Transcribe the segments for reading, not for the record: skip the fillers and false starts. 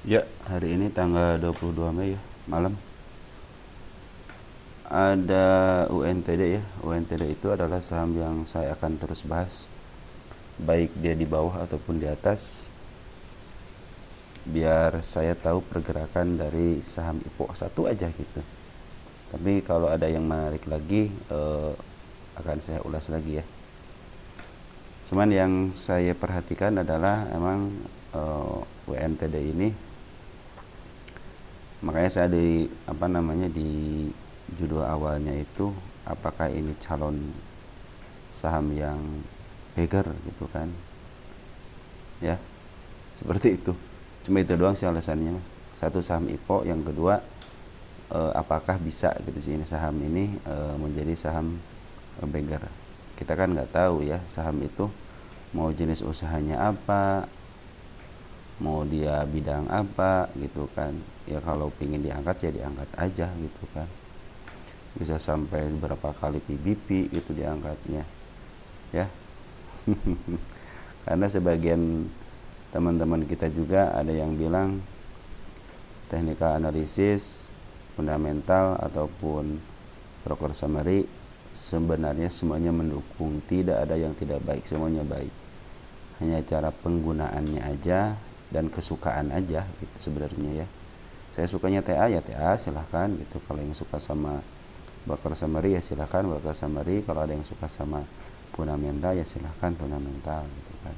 Ya, hari ini tanggal 22 Mei ya, malam. Ada UNTD ya. UNTD itu adalah saham yang saya akan terus bahas. Baik dia di bawah ataupun di atas. Biar saya tahu pergerakan dari saham IPO satu aja gitu. Tapi kalau ada yang menarik lagi, akan saya ulas lagi ya. Cuman yang saya perhatikan adalah emang UNTD ini, makanya saya di judul awalnya itu, apakah ini calon saham yang beggar gitu kan ya, seperti itu. Cuma itu doang sih alasannya. Satu, saham IPO. Yang kedua, apakah bisa gitu sih ini saham ini menjadi saham beggar. Kita kan nggak tahu ya saham itu mau jenis usahanya apa, mau dia bidang apa gitu kan. Ya kalau pingin diangkat ya diangkat aja gitu kan, bisa sampai berapa kali PBP itu diangkatnya ya. Karena sebagian teman-teman kita juga ada yang bilang technical analisis, fundamental ataupun broker summary sebenarnya semuanya mendukung, tidak ada yang tidak baik, semuanya baik. Hanya cara penggunaannya aja dan kesukaan aja gitu sebenarnya ya. Saya sukanya TA ya TA silahkan gitu. Kalau yang suka sama broker summary ya silahkan broker summary. Kalau ada yang suka sama fundamental ya silahkan fundamental gitu kan.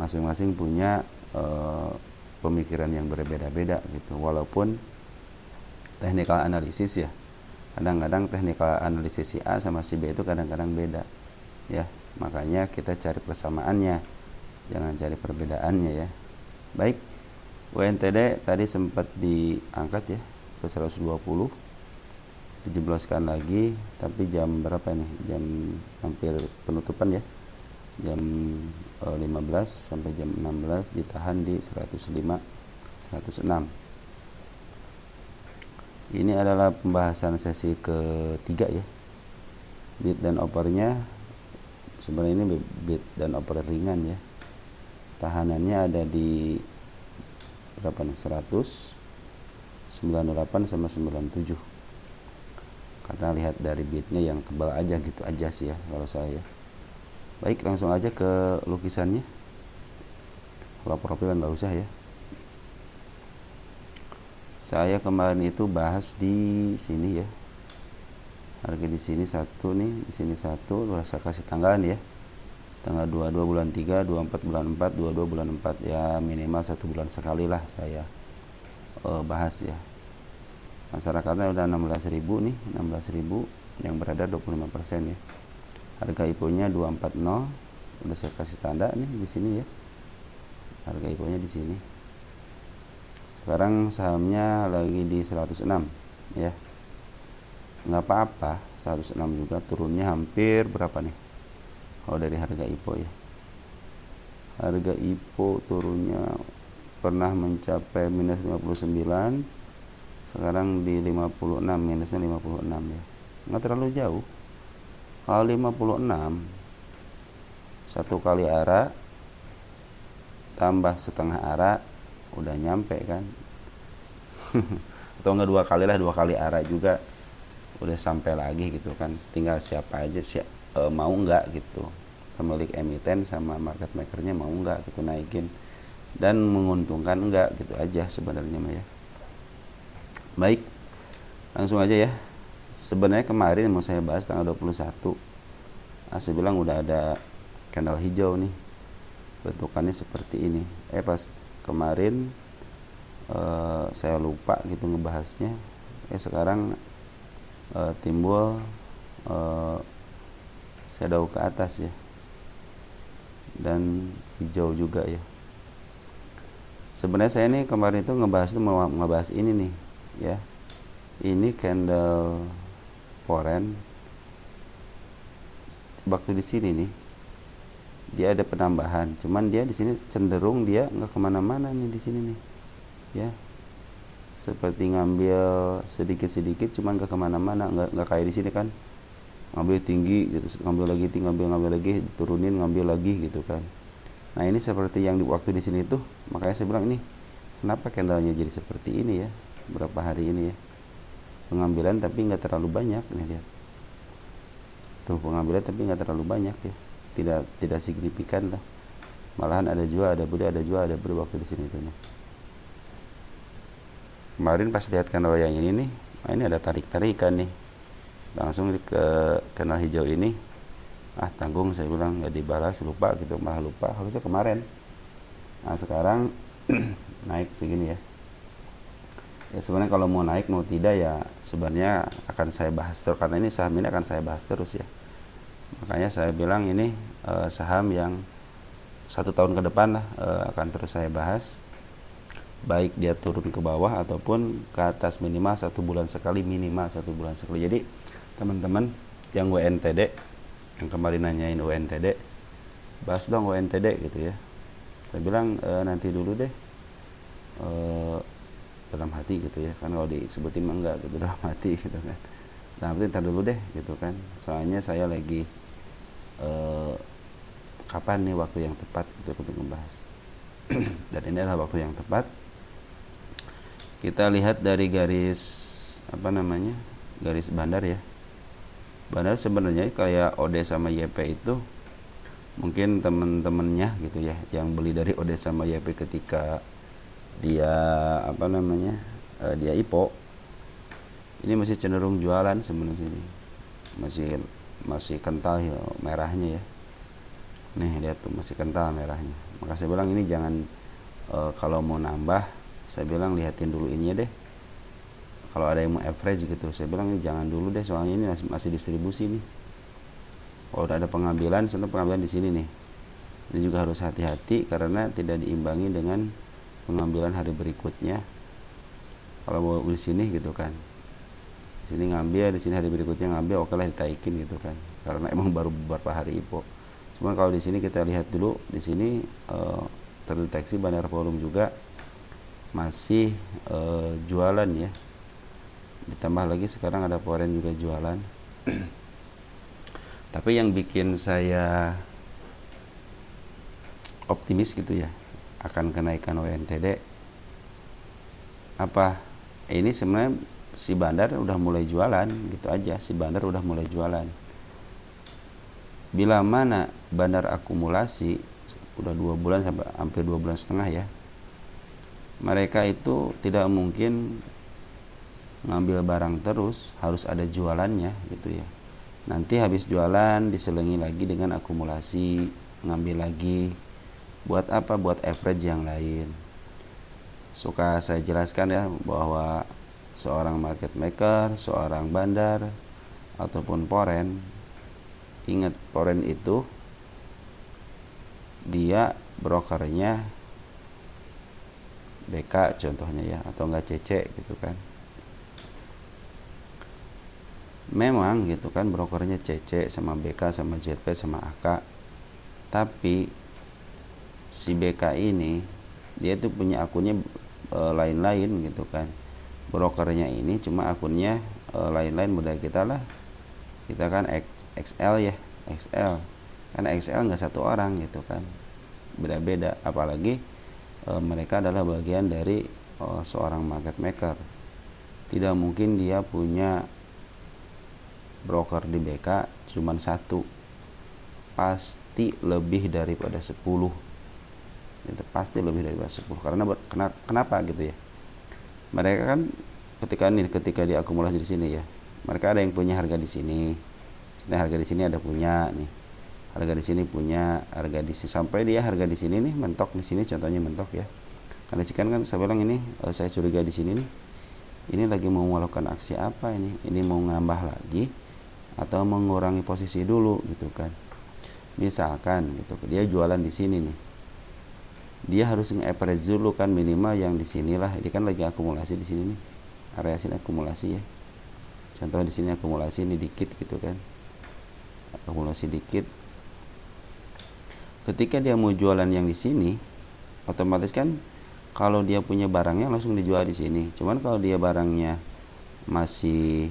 Masing-masing punya pemikiran yang berbeda-beda gitu. Walaupun technical analisis ya, kadang-kadang technical analisis si A sama si B itu kadang-kadang beda ya. Makanya kita cari persamaannya, jangan cari perbedaannya ya. Baik, UNTD tadi sempat diangkat ya ke 120, dijebloskan lagi, tapi jam berapa nih? Jam hampir penutupan ya, jam 15 sampai jam 16 ditahan di 105 106. Ini adalah pembahasan sesi ketiga ya. Bid dan opernya sebenarnya ini bid dan oper ringan ya. Tahanannya ada di berapa nih? 100, 98 sama 97. Karena lihat dari bidnya yang tebal aja gitu aja sih ya kalau saya. Baik, langsung aja ke lukisannya. Kalau profil kan nggak usah ya. Saya kemarin itu bahas di sini ya. Harga di sini satu nih, di sini satu, saya kasih tanggalan ya. Tanggal 22 bulan 3, 24 bulan 4, 22 bulan 4 ya, minimal 1 bulan sekali lah saya bahas ya. Masyarakatnya udah 16.000 nih, 16.000 yang beredar 25% ya. Harga IPO-nya 240, udah saya kasih tanda nih di sini ya. Harga IPO-nya di sini. Sekarang sahamnya lagi di 106 ya. Nggak apa-apa, 106 juga, turunnya hampir berapa nih kalau dari harga IPO ya. Harga IPO turunnya pernah mencapai minus 59, sekarang di 56, minusnya 56 ya. Nggak terlalu jauh. Kalau 56, satu kali arah tambah setengah arah udah nyampe kan. Atau enggak 2 kali arah juga udah sampai lagi gitu kan. Tinggal siapa aja mau enggak gitu, pemilik emiten sama market makernya mau enggak gitu naikin dan menguntungkan enggak gitu aja sebenarnya mah ya. Baik, langsung aja ya. Sebenarnya kemarin mau saya bahas tanggal 21, saya bilang udah ada candle hijau nih, bentukannya seperti ini. Pas kemarin saya lupa gitu ngebahasnya. Sekarang timbul shadow ke atas ya, dan hijau juga ya. Sebenarnya saya nih kemarin itu ngebahas ini nih ya. Ini candle foreign waktu di sini nih dia ada penambahan, cuman dia di sini cenderung dia nggak kemana-mana nih di sini nih ya, seperti ngambil sedikit-sedikit cuman nggak kemana-mana, nggak kayak di sini kan ngambil tinggi gitu, ngambil lagi tinggi, ngambil lagi, turunin, ngambil lagi gitu kan. Nah ini seperti yang di waktu di sini tuh, makanya saya bilang ini kenapa candlenya jadi seperti ini ya berapa hari ini ya, pengambilan tapi nggak terlalu banyak nih, lihat tuh, pengambilan tapi nggak terlalu banyak ya, tidak signifikan lah, malahan ada jual ada beli, ada jual ada beli waktu di sini tuh nih. Kemarin pas lihat candle yang ini nih, nah ini ada tarik-tarikan nih, langsung ke candle hijau ini, tanggung, saya bilang nggak dibalas, lupa gitu, malah lupa, harusnya kemarin. Nah sekarang naik segini ya. Ya sebenarnya kalau mau naik mau tidak ya sebenarnya akan saya bahas terus, karena ini saham ini akan saya bahas terus ya. Makanya saya bilang ini saham yang 1 tahun ke depan lah akan terus saya bahas, baik dia turun ke bawah ataupun ke atas, minimal 1 bulan sekali, minimal 1 bulan sekali. Jadi teman-teman yang WNTD, yang kemarin nanyain WNTD, bahas dong WNTD gitu ya. Saya bilang nanti dulu deh, dalam hati gitu ya, kan kalau disebutin mah enggak gitu, dalam hati gitu kan, dalam hati ntar dulu deh gitu kan, soalnya saya lagi kapan nih waktu yang tepat gitu untuk membahas. Dan ini adalah waktu yang tepat. Kita lihat dari garis garis bandar ya. Bandar sebenarnya kayak OD sama YP itu, mungkin teman-temannya gitu ya yang beli dari OD sama YP ketika dia dia IPO, ini masih cenderung jualan sebenarnya sini, masih kental ya merahnya ya. Nih lihat tuh masih kental merahnya. Maka saya bilang ini jangan kalau mau nambah, saya bilang lihatin dulu ininya deh. Kalau ada yang mau average gitu, saya bilang ini jangan dulu deh, soalnya ini masih distribusi nih. Kalau udah ada pengambilan, sebenarnya pengambilan di sini nih. Ini juga harus hati-hati karena tidak diimbangi dengan pengambilan hari berikutnya. Kalau mau di sini gitu kan, di sini ngambil, di sini hari berikutnya ngambil, oke lah ditaikin gitu kan, karena emang baru beberapa hari IPO. Cuman kalau di sini kita lihat dulu, di sini terdeteksi bandar volume juga masih jualan ya. Ditambah lagi sekarang ada foreign juga jualan. Tapi yang bikin saya optimis gitu ya akan kenaikan WNTD apa? Ini sebenarnya si bandar udah mulai jualan gitu aja, si bandar udah mulai jualan. Bila mana bandar akumulasi udah 2 bulan sampai hampir 2 bulan setengah ya, mereka itu tidak mungkin ngambil barang terus, harus ada jualannya gitu ya. Nanti habis jualan diselingi lagi dengan akumulasi, ngambil lagi. Buat apa? Buat average yang lain. Suka saya jelaskan ya bahwa seorang market maker, seorang bandar ataupun foreign, ingat foreign itu dia brokernya BK contohnya ya, atau enggak CC gitu kan. Memang gitu kan brokernya CC sama BK sama ZP sama AK, tapi si BK ini dia tuh punya akunnya lain-lain gitu kan. Brokernya ini cuma akunnya lain-lain, modal kita lah, kita kan XL ya, XL karena XL nggak satu orang gitu kan, beda-beda. Apalagi mereka adalah bagian dari seorang market maker. Tidak mungkin dia punya broker di BK cuma satu, pasti lebih daripada 10. Itu pasti lebih daripada 10. Karena kenapa gitu ya? Mereka kan ketika diakumulasi di sini ya, mereka ada yang punya harga di sini. Nah, harga di sini ada punya nih. Harga di sini punya, harga di sini sampai dia harga di sini nih mentok di sini, contohnya mentok ya. Karena sekian kan saya bilang ini saya curiga di sini nih. Ini lagi mau melakukan aksi apa ini? Ini mau nambah lagi atau mengurangi posisi dulu gitu kan. Misalkan gitu, dia jualan di sini nih. Dia harus nge-average dulu kan, minimal yang di sinilah. Ini kan lagi akumulasi di sini nih. Area sini akumulasi ya. Contoh di sini akumulasi ini dikit gitu kan. Akumulasi dikit. Ketika dia mau jualan yang di sini, otomatis kan kalau dia punya barangnya langsung dijual di sini. Cuman kalau dia barangnya masih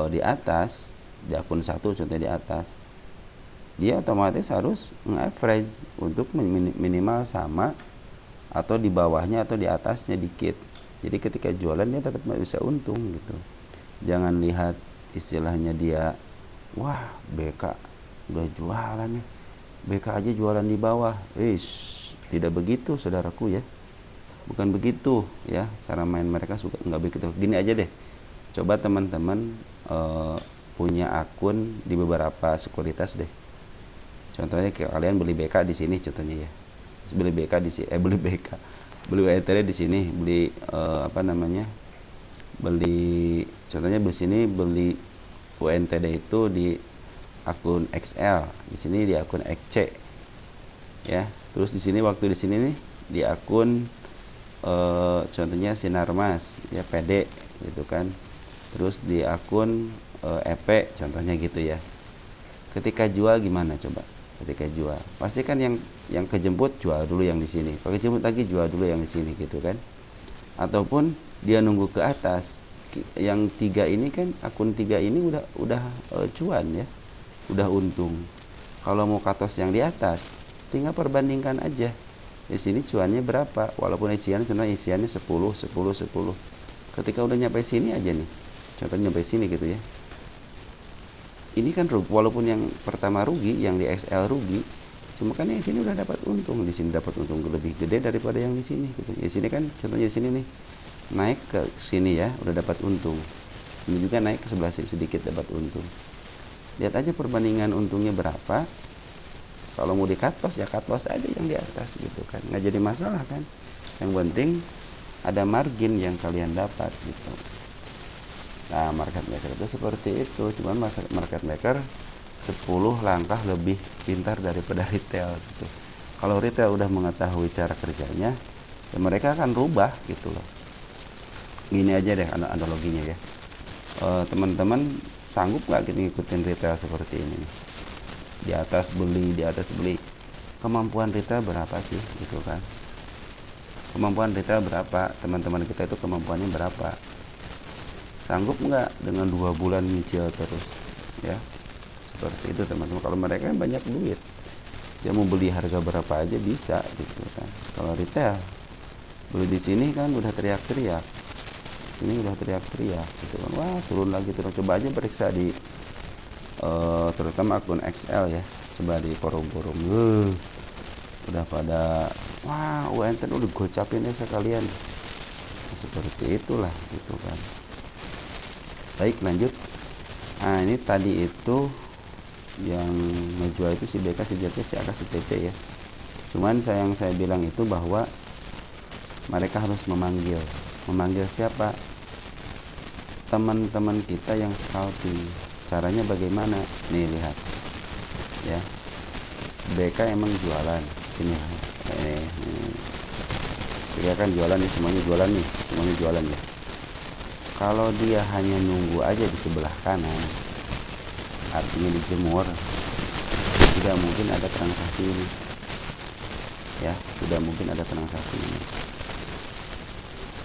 di atas, di akun 1 contohnya di atas, dia otomatis harus nge-average untuk minimal sama atau di bawahnya atau di atasnya dikit. Jadi ketika jualan dia tetap bisa untung gitu. Jangan lihat istilahnya dia, wah BK udah jualan nih, BK aja jualan di bawah. Tidak begitu saudaraku ya, bukan begitu ya, cara main mereka suka nggak begitu. Gini aja deh, coba teman-teman punya akun di beberapa sekuritas deh. Contohnya kalian beli BK di sini contohnya ya, beli BK di sini, beli WTD di sini, beli beli contohnya di sini beli UNTD itu di akun XL, di sini di akun XC ya. Terus di sini waktu di sini nih di akun contohnya Sinarmas ya, PD gitu kan. Terus di akun EP contohnya gitu ya. Ketika jual gimana coba? Ketika jual pasti kan yang kejemput jual dulu yang di sini, kalau kejemput lagi jual dulu yang di sini gitu kan. Ataupun dia nunggu ke atas, yang 3 ini kan, akun 3 ini udah cuan ya, udah untung. Kalau mau katos yang di atas tinggal perbandingkan aja, di sini cuannya berapa, walaupun isiannya contohnya isiannya 10. Ketika udah nyampe sini aja nih, contohnya nyampe sini gitu ya, ini kan rugi, walaupun yang pertama rugi, yang di XL rugi, cuma kan yang sini udah dapat untung, di sini dapat untung lebih gede daripada yang di sini gitu. Di sini kan contohnya di sini nih naik ke sini ya, udah dapat untung. Ini juga naik ke sebelah sini sedikit dapat untung. Lihat aja perbandingan untungnya berapa. Kalau mau di cut loss ya cut loss aja yang di atas gitu kan, nggak jadi masalah kan. Yang penting ada margin yang kalian dapat gitu. Nah, market maker itu seperti itu. Cuman market maker 10 langkah lebih pintar daripada retail gitu. Kalau retail udah mengetahui cara kerjanya, ya mereka akan rubah gitu loh. Gini aja deh analoginya ya. Teman-teman sanggup nggak kita ngikutin retail seperti ini nih? Di atas beli. Kemampuan retail berapa sih gitu kan? Kemampuan retail berapa? Teman-teman kita itu kemampuannya berapa? Sanggup nggak dengan 2 bulan nyicil terus ya? Seperti itu teman-teman. Kalau mereka banyak duit, dia mau beli harga berapa aja bisa gitu kan. Kalau retail beli di sini kan udah teriak-teriak, sini udah teriak-teriak gitu kan, wah turun lagi terus. Coba aja periksa di terutama akun XL ya, coba di forum-forum udah pada wah UNT udah gocapin ya sekalian. Nah, seperti itulah gitu kan. Baik, lanjut. Nah, ini tadi itu yang ngejual itu si BK, si JT, si AK, si TC ya. Cuman yang saya bilang itu bahwa mereka harus memanggil siapa? Teman-teman kita yang scalping. Caranya bagaimana? Nih lihat ya, BK emang jualan sini. BK kan jualan nih, semuanya jualan ya. Kalau dia hanya nunggu aja di sebelah kanan, artinya dijemur, tidak mungkin ada transaksi ini ya, tidak mungkin ada transaksi ini.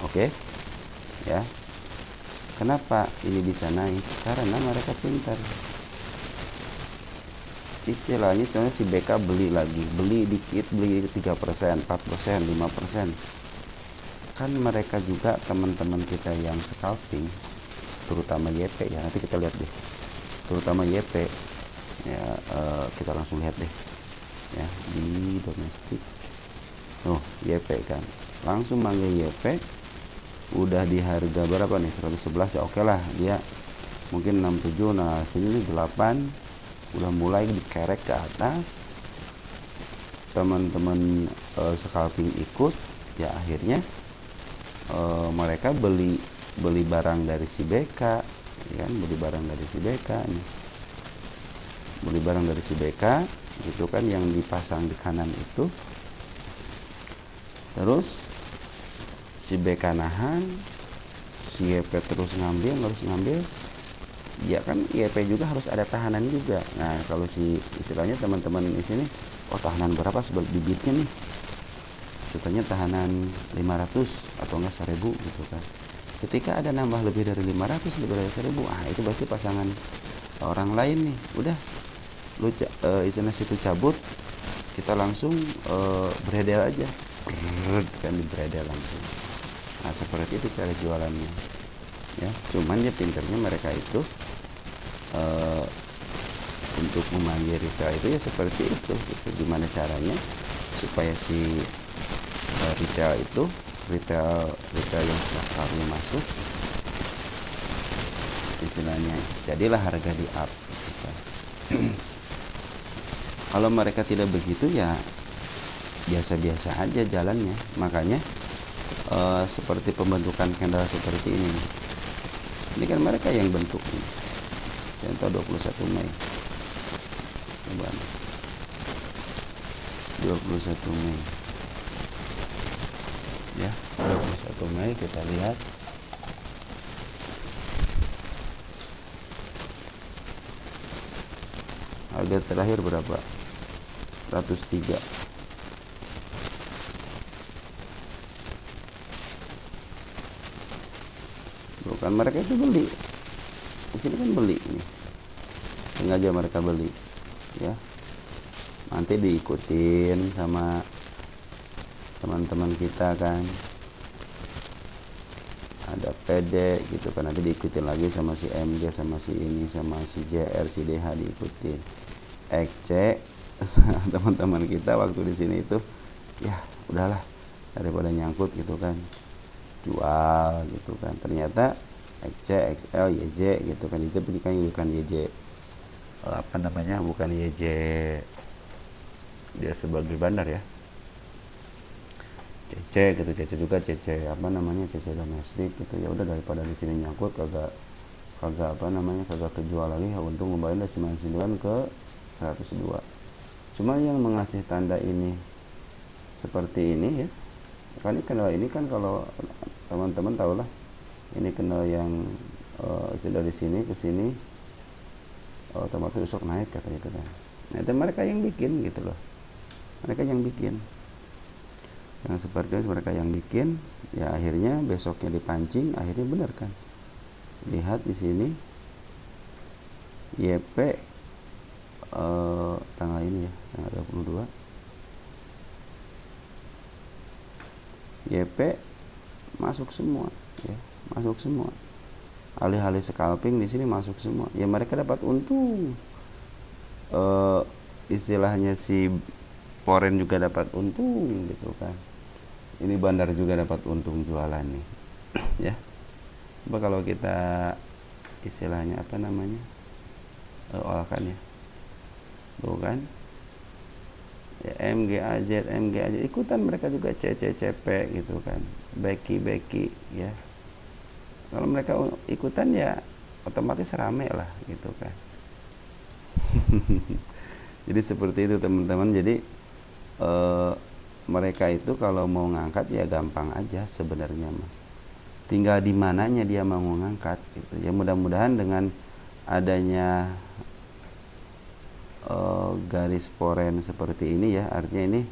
Oke ya. Kenapa ini bisa naik? Karena mereka pintar. Istilahnya contohnya si BK beli dikit, beli 3%, 4%, 5%. Kan mereka juga teman-teman kita yang scalping, terutama YP ya, nanti kita lihat deh, terutama YP ya, kita langsung lihat deh ya di domestik. YP kan langsung manggil YP, udah di harga berapa nih, 111 ya, oke lah, dia mungkin 67. Nah sini nih 8 udah mulai dikerek ke atas, teman-teman scalping ikut ya, akhirnya mereka beli barang dari si BK ya kan, beli barang dari si BK gitu kan, yang dipasang di kanan itu. Terus si BK nahan, si YP terus harus ngambil ya kan. YP juga harus ada tahanan juga. Nah kalau si istilahnya teman-teman di sini, tahanan berapa sebab bibitnya nih, contohnya tahanan 500 atau enggak 1000 gitu kan. Ketika ada nambah lebih dari 500, lebih dari 1000, itu berarti pasangan orang lain nih. Udah lu istilah situ cabut, kita langsung beredel aja. kan di bredel langsung. Nah seperti itu cara jualannya ya. Cuman ya pinternya mereka itu untuk memanggil retail itu ya seperti itu gitu. Gimana caranya supaya si retail yang sekali masuk istilahnya jadilah harga di up gitu. Kalau mereka tidak begitu ya biasa-biasa aja jalannya. Makanya seperti pembentukan candle seperti ini. Ini kan mereka yang bentuk ini. Contoh 21 Mei. Coba 21 Mei. Ya, 21 Mei kita lihat. Harga terakhir berapa? 103. Bukan mereka itu beli. Di sini kan beli nih. Sengaja mereka beli, ya. Nanti diikutin sama teman-teman kita kan. Ada PD gitu kan, nanti diikutin lagi sama si MG, sama si ini, sama si JR, si DH diikutin. XC teman-teman kita waktu di sini itu ya udahlah daripada nyangkut gitu kan, jual gitu kan. Ternyata XC, XL, YJ gitu kan, itu bukan YJ bukan YJ dia sebagai bandar ya, CC gitu, CC juga CC CC domestik gitu. Ya udah daripada di sini nyangkut kagak kejual lagi, ya untung ngembaliin dari 99 ke 102. Cuma yang mengasih tanda ini seperti ini ya, kan ini kan kalau teman-teman tahulah ini kenal yang dari sini ke sini otomatis besok naik katanya gitu kan. Nah itu mereka yang bikin gitu loh, mereka yang bikin yang seperti itu, mereka yang bikin ya, akhirnya besoknya dipancing, akhirnya benar kan. Lihat di sini YP tanggal ini ya, tanggal 22 YP masuk semua ya, masuk semua. Alih-alih scalping di sini masuk semua. Ya mereka dapat untung. Istilahnya si foreign juga dapat untung gitu kan. Ini bandar juga dapat untung jualan nih. Ya. Coba kalau kita istilahnya olahkan ya. Tuh kan. Ya, MGAZ ikutan mereka juga CCCP gitu kan. Beki ya. Kalau mereka ikutan ya otomatis rame lah gitu kan. Jadi seperti itu teman-teman. Jadi mereka itu kalau mau ngangkat ya gampang aja sebenarnya mah. Tinggal di mananya dia mau ngangkat gitu. Ya mudah-mudahan dengan adanya garis foreign seperti ini ya, artinya ini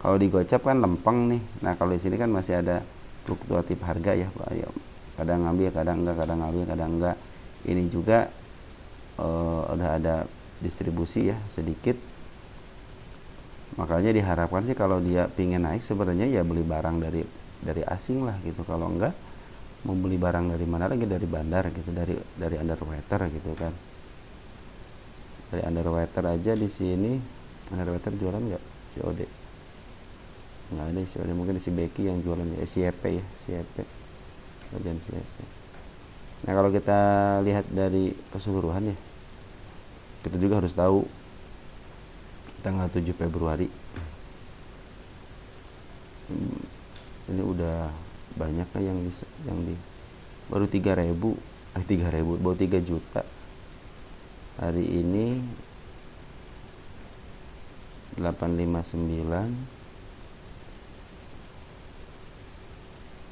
kalau digocap kan lempeng nih. Nah kalau di sini kan masih ada fluktuatif harga ya, kadang ngambil kadang enggak. Ini juga udah ada distribusi ya sedikit, makanya diharapkan sih kalau dia pingin naik sebenarnya ya beli barang dari asing lah gitu. Kalau enggak mau beli barang dari mana lagi, dari bandar gitu, dari underwater gitu kan. Dari underwater aja di sini. Underwater jualan nggak COD? Nggak ada COD, mungkin si Becky yang jualan CEP ya, CEP bagian CEP. Nah kalau kita lihat dari keseluruhan ya, kita juga harus tahu tanggal 7 Februari ini udah banyak lah yang di baru 3.000 baru 3 juta hari ini. 859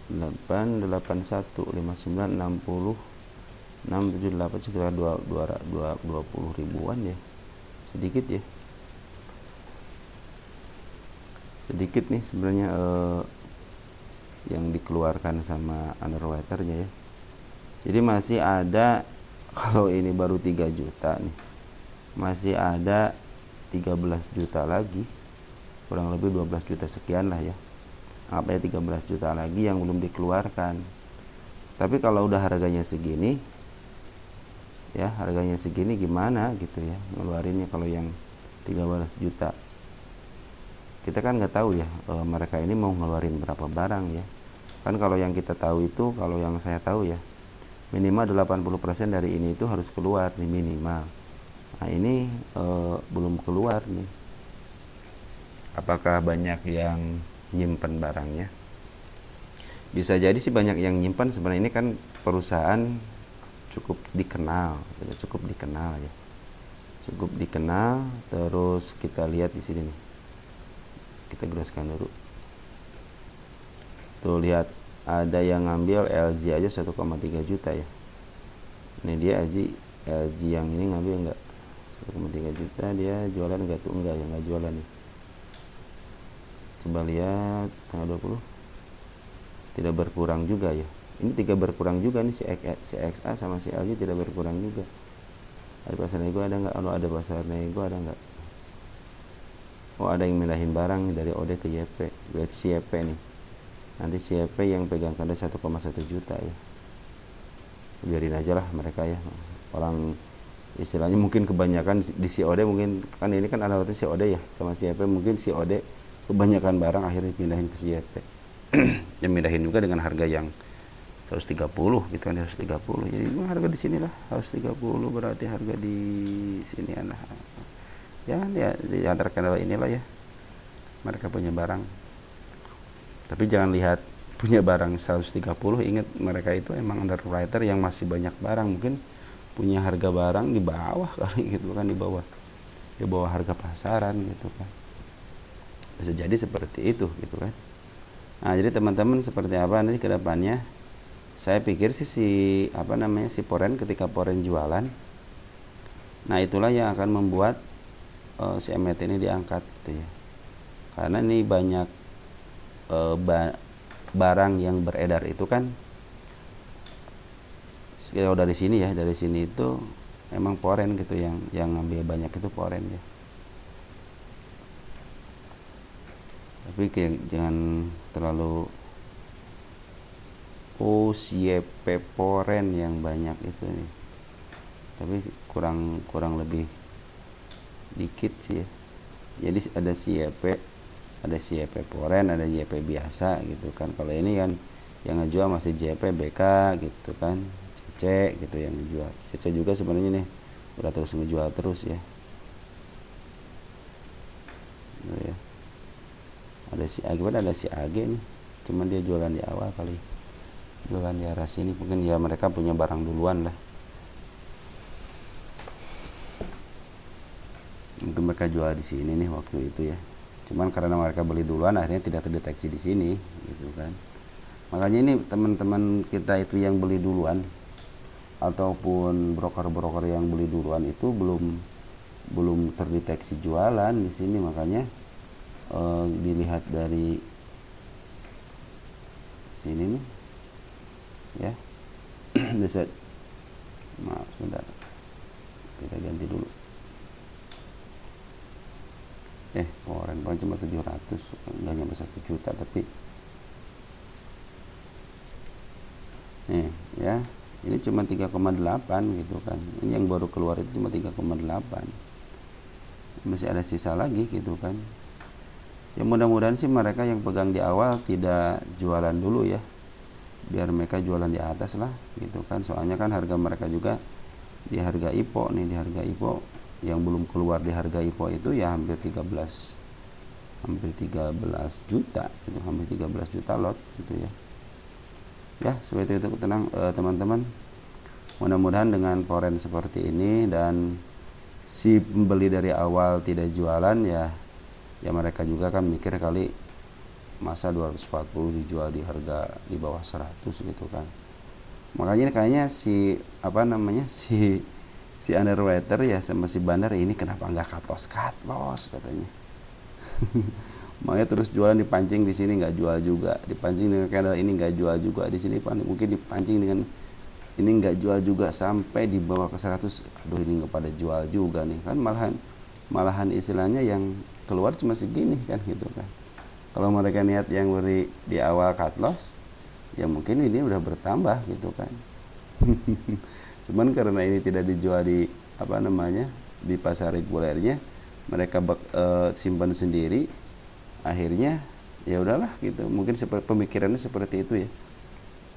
881 59 60 678 sekitar 20 ribuan ya. Sedikit ya, sedikit nih sebenarnya yang dikeluarkan sama underwaternya ya. Jadi masih ada, kalau ini baru 3 juta nih, masih ada 13 juta lagi, kurang lebih 12 juta sekian lah ya, apa ya 13 juta lagi yang belum dikeluarkan. Tapi kalau udah harganya segini, ya harganya segini gimana gitu ya ngeluarinnya kalau yang 13 juta. Kita kan nggak tahu ya mereka ini mau ngeluarin berapa barang ya. Kan kalau yang kita tahu itu, kalau yang saya tahu ya, minimal 80% dari ini itu harus keluar nih minimal. Nah ini belum keluar nih. Apakah banyak yang nyimpen barangnya? Bisa jadi sih banyak yang nyimpan. Sebenarnya ini kan perusahaan cukup dikenal ya, cukup dikenal. Terus kita lihat di sini nih, kita groskan dulu tuh, lihat ada yang ngambil LG aja 1,3 juta ya. Ini dia LG yang ini ngambil enggak 1,3 juta, dia jualan enggak tuh? Enggak ya, enggak jualan nih. Coba lihat tanggal 20, tidak berkurang juga ya. Ini 3 berkurang juga nih, si XA sama si LG tidak berkurang juga. Ada pasar nego ada enggak? Oh, ada pasar nego ada enggak? Oh, ada yang mindahin barang dari OD ke YP. Lihat si YP nih. Nanti si YP yang pegang kanda 1,1 juta ya. Biarin aja lah mereka ya. Orang istilahnya mungkin kebanyakan di si OD, mungkin kan ini kan alamatnya si OD ya sama si YP, mungkin si OD kebanyakan barang akhirnya pindahin ke si YP. Yang mindahin juga dengan harga yang 130 gitu kan, 130. Jadi harga di sinilah 130, berarti harga di sini anak. Ya di antara kendala inilah ya mereka punya barang. Tapi jangan lihat punya barang 130, ingat mereka itu emang underwriter yang masih banyak barang, mungkin punya harga barang di bawah kali gitu kan, di bawah harga pasaran gitu kan. Bisa jadi seperti itu gitu kan. Nah, jadi teman-teman seperti apa nanti ke depannya? Saya pikir sih si Poren, ketika Poren jualan, nah itulah yang akan membuat si MT ini diangkat gitu ya. Karena ini banyak barang yang beredar itu kan, kalau dari sini ya, dari sini itu emang Poren gitu yang ngambil banyak itu Poren ya. Tapi jangan terlalu YP Poren yang banyak itu nih. Tapi kurang lebih dikit sih ya. Jadi ada YP Poren, ada YP biasa gitu kan. Kalau ini kan yang ngejual masih JP BK gitu kan, CC gitu yang ngejual. CC juga sebenarnya nih udah terus ngejual terus ya. Ya. Ada si AG nih, cuman dia jualan di awal kali, jualan di arah sini, mungkin ya mereka punya barang duluan lah, mungkin mereka jual di sini nih waktu itu ya. Cuman karena mereka beli duluan akhirnya tidak terdeteksi di sini gitu kan. Makanya ini teman-teman kita itu yang beli duluan ataupun broker-broker yang beli duluan itu belum terdeteksi jualan di sini. Makanya dilihat dari sini nih ya. Deset, maaf sebentar, kita ganti dulu. Poren cuma 700, nggak nyampe 1 juta, tapi nih ya, ini cuma 3,8 gitu kan. Ini yang baru keluar itu cuma 3,8, masih ada sisa lagi gitu kan. Ya mudah-mudahan sih mereka yang pegang di awal tidak jualan dulu ya, biar mereka jualan di atas lah gitu kan. Soalnya kan harga mereka juga di harga IPO nih, di harga IPO yang belum keluar di harga IPO itu ya hampir 13 juta gitu, hampir 13 juta lot gitu ya. Ya seperti itu, tenang teman-teman. Mudah-mudahan dengan Poren seperti ini dan si pembeli dari awal tidak jualan ya mereka juga kan mikir kali masa 240 dijual di harga di bawah 100 gitu kan. Makanya kayaknya si underwriter ya sama si bandar ini kenapa nggak cut loss katanya. Makanya terus jualan, dipancing di sini nggak jual juga, dipancing dengan candle ini nggak jual juga, di sini mungkin dipancing dengan ini nggak jual juga sampai di bawah ke 100. Aduh, ini nggak pada jual juga nih kan, malahan istilahnya yang keluar cuma segini kan gitu kan. Kalau mereka niat yang beri di awal cut loss, ya mungkin ini udah bertambah gitu kan. Cuman karena ini tidak dijual di apa namanya di pasar regulernya, mereka simpan sendiri, akhirnya ya udahlah gitu. Mungkin pemikirannya seperti itu ya.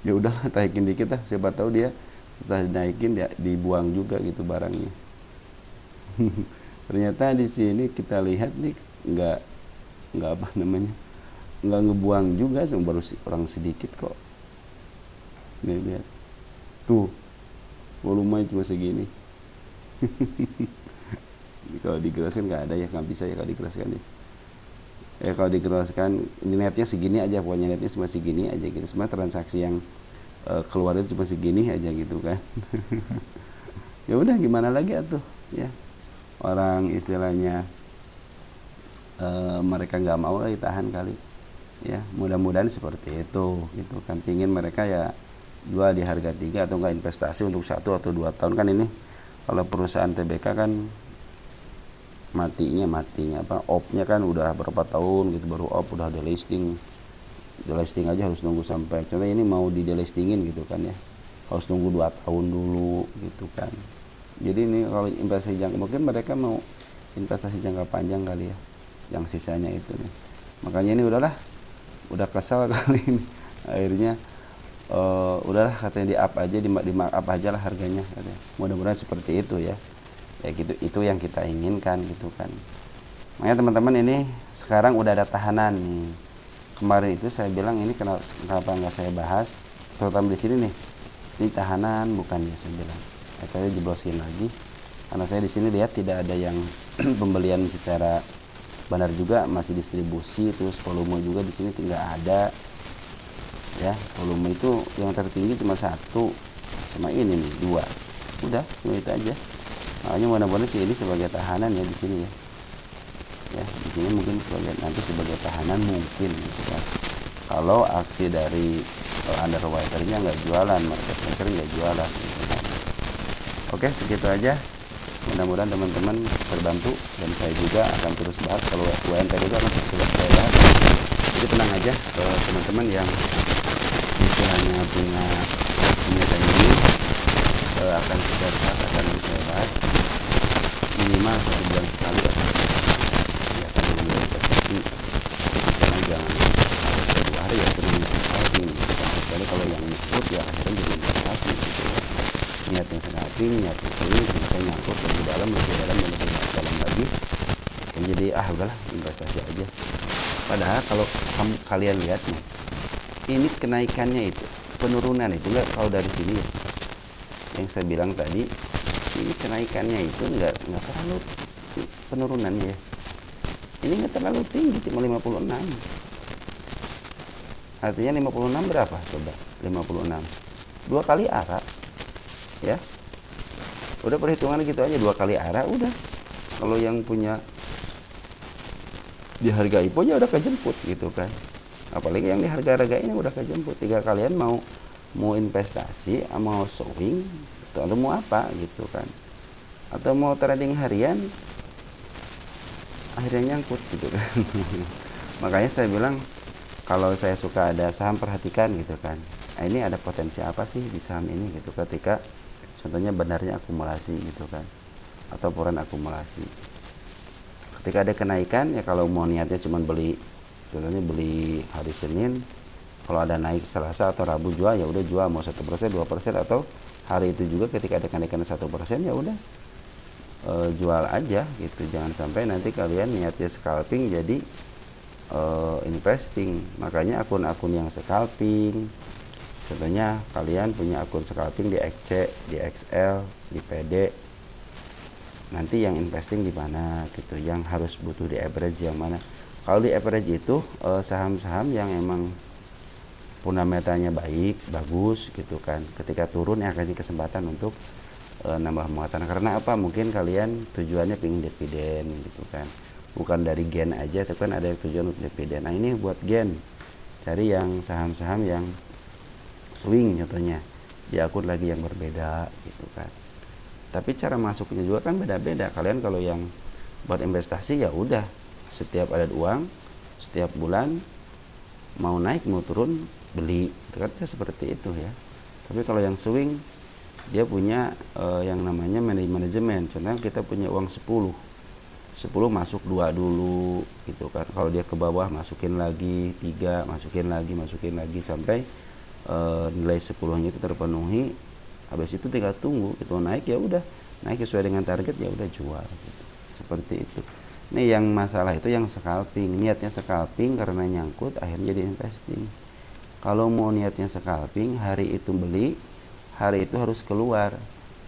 Ya udahlah, naikin dikit lah, siapa tahu dia setelah dinaikin dia dibuang juga gitu barangnya. Ternyata di sini kita lihat nih nggak apa namanya, nggak ngebuang juga, baru orang sedikit kok. Nih lihat tuh, volumenya cuma segini. Kalau digeraskan nggak ada ya, nggak bisa ya kalau digeraskan ya. Kalau digeraskan netnya segini aja, pokoknya netnya cuma segini aja gitu. Semua transaksi yang keluar itu cuma segini aja gitu kan. Ya udah, gimana lagi atuh ya, orang istilahnya mereka nggak mau lagi tahan kali ya. Mudah-mudahan seperti itu gitu kan. Pingin mereka ya jual di harga 3 atau enggak investasi untuk 1 atau 2 tahun kan. Ini kalau perusahaan TBK kan matinya opnya kan udah berapa tahun gitu, baru op udah delisting aja harus nunggu sampai, contohnya ini mau di delistingin gitu kan ya, harus nunggu 2 tahun dulu gitu kan. Jadi ini kalau investasi jangka, mungkin mereka mau investasi jangka panjang kali ya, yang sisanya itu nih. Makanya ini udah kesal kali ini, akhirnya udahlah katanya di up aja, di mark up aja lah harganya katanya. Mudah-mudahan seperti itu ya. Ya gitu, itu yang kita inginkan gitu kan. Makanya teman-teman, ini sekarang udah ada tahanan nih. Kemarin itu saya bilang ini kenapa nggak saya bahas, terutama di sini nih. Ini tahanan bukan ya, saya bilang. Akhirnya jeblosin lagi. Karena saya di sini lihat tidak ada yang pembelian secara benar juga, masih distribusi, terus volume juga di sini tidak ada. Ya, volume itu yang tertinggi cuma 1, sama ini nih 2. Udah, cuma itu aja. Makanya mudah-mudahan sih ini sebagai tahanan ya di sini ya. Ya, di sini mungkin nanti sebagai tahanan mungkin gitu kan. Kalau aksi dari underwriter-nya nggak jualan, market maker nggak jualan gitu kan. Oke, segitu aja. Mudah-mudahan teman-teman terbantu, dan saya juga akan terus bahas kalau UNTD itu akan terus saya bahas. Jadi tenang aja teman-teman yang istilahnya punya ini akan saya bahas minimal 1 bulan sekali ya. Ya kan investasi karena jangan Februari ya terus scalping gitu kan. Kecuali kalau yang nyangkut ya akhirnya jadi investasi gitu ya. Niat yang scalping, niat yang selling, ternyata nyangkut lebih dalam lagi. Dan jadi udahlah investasi aja. Padahal kalau kalian lihat nih, ini kenaikannya itu, penurunan itu enggak, kalau dari sini ya, yang saya bilang tadi, ini kenaikannya itu enggak terlalu, penurunannya ya, ini enggak terlalu tinggi, cuma 56. Artinya 56 berapa coba? 56 2 kali ARA ya. Udah perhitungan gitu aja, 2 kali ARA udah. Kalau yang punya di harga IPO ya udah kejemput gitu kan. Apalagi yang di harga-harga ini udah kejemput. Tinggal kalian mau investasi, mau swing, atau mau apa gitu kan, atau mau trading harian, akhirnya nyangkut gitu kan. Makanya saya bilang kalau saya suka ada saham, perhatikan gitu kan. Nah, ini ada potensi apa sih di saham ini gitu, ketika contohnya benarnya akumulasi gitu kan, atau peran akumulasi. Ketika ada kenaikan ya, kalau mau niatnya cuma beli, contohnya beli hari Senin, kalau ada naik Selasa atau Rabu jual, ya udah jual, mau 1%, 2%, atau hari itu juga ketika ada kenaikan 1%, ya udah jual aja gitu. Jangan sampai nanti kalian niatnya scalping jadi investing. Makanya akun-akun yang scalping, contohnya kalian punya akun scalping di XC, di XL, di PD, nanti yang investing di mana gitu, yang harus butuh di average yang mana. Kalau di average itu saham-saham yang emang fundamentalnya bagus gitu kan, ketika turun ya akan kesempatan untuk nambah muatan. Karena apa? Mungkin kalian tujuannya pengen dividen gitu kan, bukan dari gen aja, tapi kan ada tujuan untuk dividen. Nah ini buat gen, cari yang saham-saham yang swing contohnya, di akun lagi yang berbeda gitu kan. Tapi cara masuknya juga kan beda-beda. Kalian kalau yang buat investasi ya udah, setiap ada uang setiap bulan mau naik mau turun beli, kan seperti itu ya. Tapi kalau yang swing dia punya yang namanya manajemen. Contohnya kita punya uang 10 masuk 2 dulu gitu kan. Kalau dia ke bawah masukin lagi 3, masukin lagi sampai nilai 10-nya itu terpenuhi. Habis itu tinggal tunggu gitu, naik ya udah, naik sesuai dengan target ya udah jual gitu. Seperti itu. Nih yang masalah itu yang scalping, niatnya scalping karena nyangkut akhirnya jadi investing. Kalau mau niatnya scalping, hari itu beli, hari itu harus keluar.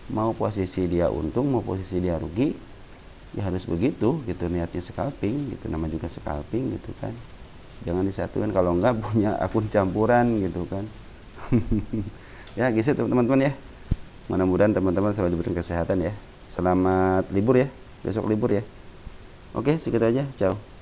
Mau posisi dia untung, mau posisi dia rugi, ya harus begitu gitu niatnya scalping gitu, nama juga scalping gitu kan. Jangan disatukan, kalau enggak punya akun campuran gitu kan. Ya gitu teman-teman ya. Mudah-mudahan teman-teman selalu diberikan kesehatan ya. Selamat libur ya, besok libur ya. Oke, segitu aja. Ciao.